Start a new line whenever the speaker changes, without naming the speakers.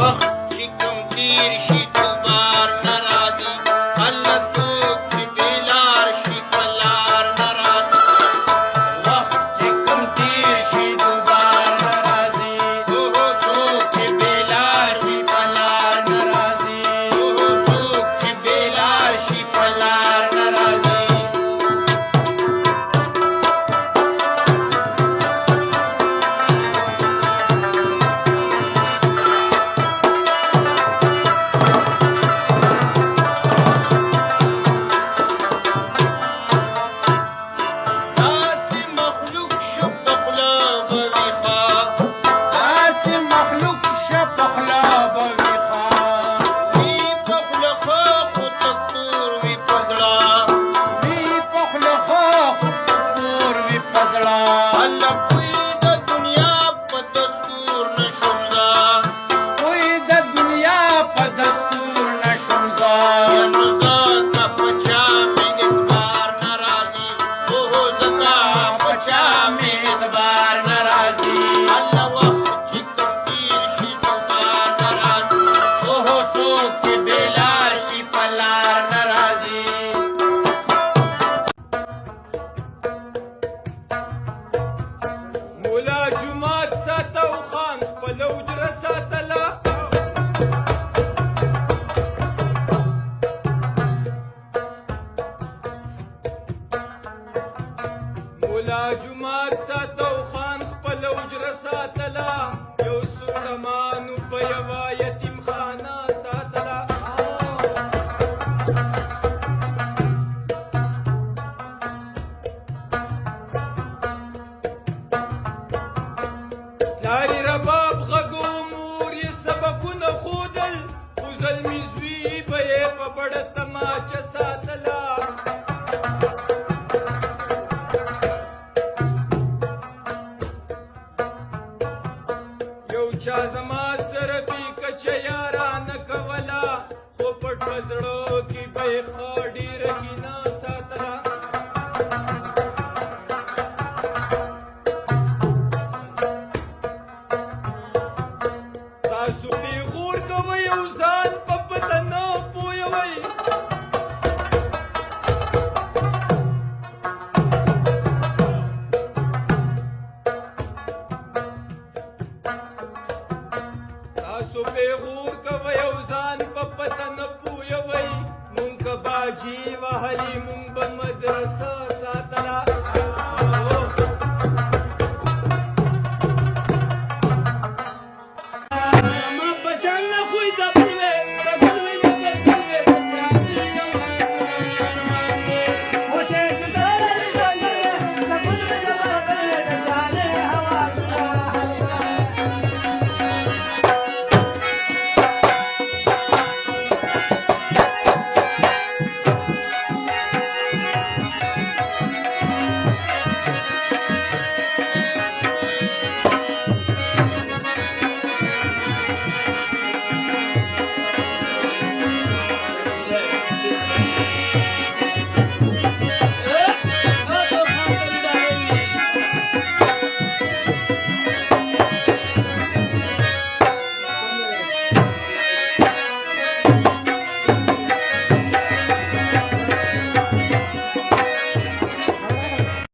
وخت چې کوم تیر شي دوبار نه راځي الله څوک چې بې لار شي په لار نه راځي وخت چې کوم تیر شي دوبار نه راځي څوک چې بې لار شي په لار نه راځي څوک چې بې لار شي په لار نه راځي
جمعات ساتو خان خپل اجره ساتلا یو سلمانو په یوه یتیم خانه ساتلا پلارې رباب غږو مور یې سبقونه ښودل خو زلمي زوی به یې په بړه تماچه ساتلا چا زما سره بي کچه یارانه کوله خو پټ په زړه کې به یې ښه ډېره کینه ساتله تاسو پېغور کوئ او ځان په پته نه پوهوئ تاسو پیغور کوئ او ځان په پته نه پوهوئ مونږ که باجي وهلي مونږ به مدرسه ساتله